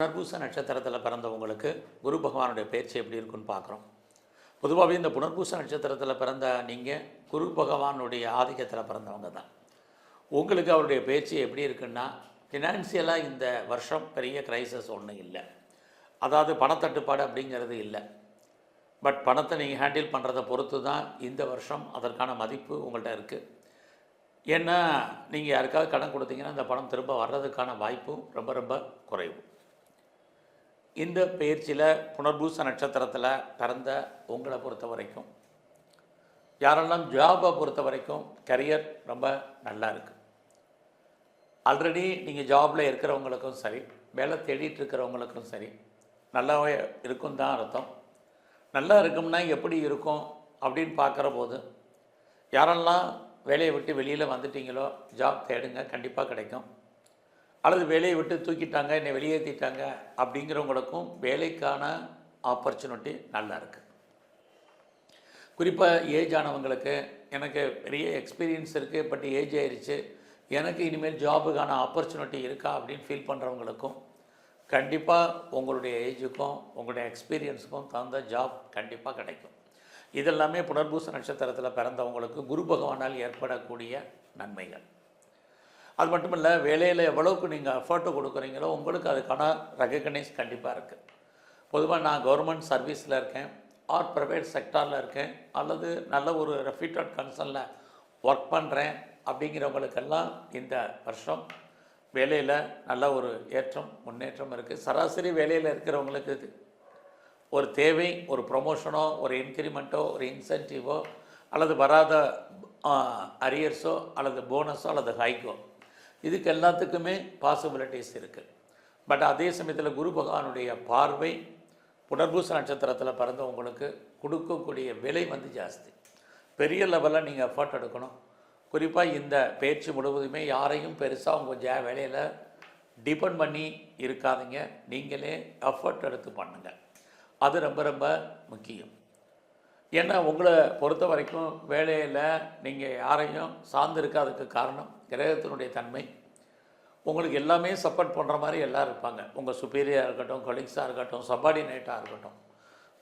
புனர்பூச நட்சத்திரத்தில் பிறந்தவங்களுக்கு குரு பகவானுடைய பயிற்சி எப்படி இருக்குன்னு பார்க்குறோம். பொதுவாகவே இந்த புனர்பூச நட்சத்திரத்தில் பிறந்த நீங்கள் குரு பகவானுடைய ஆதிக்கத்தில் பிறந்தவங்க தான். உங்களுக்கு அவருடைய பயிற்சி எப்படி இருக்குன்னா, ஃபினான்சியலாக இந்த வருஷம் பெரிய கிரைசஸ் ஒன்றும் இல்லை. அதாவது பணத்தட்டுப்பாடு அப்படிங்கிறது இல்லை. பட் பணத்தை நீங்கள் ஹேண்டில் பண்ணுறதை பொறுத்து தான் இந்த வருஷம் அதற்கான மதிப்பு உங்கள்கிட்ட இருக்குது. ஏன்னா நீங்கள் யாருக்காவது கடன் கொடுத்தீங்கன்னா அந்த பணம் திரும்ப வர்றதுக்கான வாய்ப்பும் ரொம்ப ரொம்ப குறைவு. இந்த பயிற்சியில் புனர்பூச நட்சத்திரத்தில் பிறந்த உங்களை பொறுத்த வரைக்கும், யாரெல்லாம் ஜாபை பொறுத்த வரைக்கும் கரியர் ரொம்ப நல்லா இருக்குது. ஆல்ரெடி நீங்கள் ஜாபில் இருக்கிறவங்களுக்கும் சரி, வேலை தேடிட்டு இருக்கிறவங்களுக்கும் சரி, நல்லாவே இருக்கும் தான் அர்த்தம். நல்லா இருக்கும்னா எப்படி இருக்கும் அப்படின்னு பார்க்குற போது, யாரெல்லாம் வேலையை விட்டு வெளியில் வந்துட்டீங்களோ ஜாப் தேடுங்க, கண்டிப்பாக கிடைக்கும். அல்லது வேலையை விட்டு தூக்கிட்டாங்க, என்னை வெளியேற்றிட்டாங்க அப்படிங்கிறவங்களுக்கும் வேலைக்கான ஆப்பர்ச்சுனிட்டி நல்லா இருக்குது. குறிப்பாக ஏஜ் ஆனவங்களுக்கு, எனக்கு பெரிய எக்ஸ்பீரியன்ஸ் இருக்குது பட் ஏஜ் ஆயிடுச்சு, எனக்கு இனிமேல் ஜாபுக்கான ஆப்பர்ச்சுனிட்டி இருக்கா அப்படின்னு ஃபீல் பண்ணுறவங்களுக்கும் கண்டிப்பாக உங்களுடைய ஏஜுக்கும் உங்களுடைய எக்ஸ்பீரியன்ஸுக்கும் தகுந்த ஜாப் கண்டிப்பாக கிடைக்கும். இதெல்லாமே புனர்பூச நட்சத்திரத்தில் பிறந்தவங்களுக்கு குரு பகவானால் ஏற்படக்கூடிய நன்மைகள். அது மட்டும் இல்லை, வேலையில் எவ்வளோக்கு நீங்கள் எஃபர்ட்டு கொடுக்குறீங்களோ உங்களுக்கு அதுக்கான ரெகக்னைஸ் கண்டிப்பாக இருக்குது. பொதுவாக நான் கவர்மெண்ட் சர்வீஸில் இருக்கேன், ஆர் ப்ரைவேட் செக்டாரில் இருக்கேன், அல்லது நல்ல ஒரு ரெப்யூட்டட் கன்சர்னில் ஒர்க் பண்ணுறேன் அப்படிங்கிறவங்களுக்கெல்லாம் இந்த வருஷம் வேலையில் நல்ல ஒரு ஏற்றம் முன்னேற்றம் இருக்குது. சராசரி வேலையில் இருக்கிறவங்களுக்கு ஒரு தேவை, ஒரு ப்ரொமோஷனோ, ஒரு இன்க்ரிமெண்ட்டோ, ஒரு இன்சென்டிவோ, அல்லது வராத அரியர்ஸோ, அல்லது போனஸோ, அல்லது ஹைக்கோ, இதுக்கு எல்லாத்துக்குமே பாசிபிலிட்டிஸ் இருக்குது. பட் அதே சமயத்தில் குரு பகவானுடைய பார்வை புனர்பூச நட்சத்திரத்தில் பிறந்தவங்களுக்கு கொடுக்கக்கூடிய விலை ஜாஸ்தி. பெரிய லெவலில் நீங்கள் எஃபர்ட் எடுக்கணும். குறிப்பாக இந்த பயிற்சி முழுவதுமே யாரையும் பெருசாக உங்கள் வேலையில் டிபெண்ட் பண்ணி இருக்காதீங்க, நீங்களே எஃபர்ட் எடுத்து பண்ணுங்கள். அது ரொம்ப ரொம்ப முக்கியம். ஏன்னா உங்களை பொறுத்த வரைக்கும் வேலையில் நீங்கள் யாரையும் சார்ந்து இருக்காததுக்கு காரணம் கிரகத்தினுடைய தன்மை. உங்களுக்கு எல்லாமே சப்போர்ட் பண்ணுற மாதிரி எல்லோரும் இருப்பாங்க. உங்கள் சுப்பீரியராக இருக்கட்டும், கொலீக்ஸாக இருக்கட்டும், சப்பார்டினேட்டாக இருக்கட்டும்.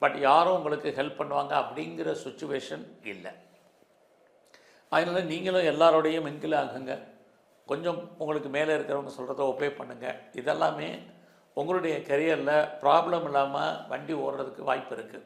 பட் யாரும் உங்களுக்கு ஹெல்ப் பண்ணுவாங்க அப்படிங்கிற சுச்சுவேஷன் இல்லை. அதனால் நீங்களும் எல்லாரோடையும் மிங்கில் ஆகுங்க. கொஞ்சம் உங்களுக்கு மேலே இருக்கிறவங்க சொல்கிறத ஒபே பண்ணுங்கள். இதெல்லாமே உங்களுடைய கரியரில் ப்ராப்ளம் இல்லாமல் வண்டி ஓடுறதுக்கு வாய்ப்பு இருக்குது.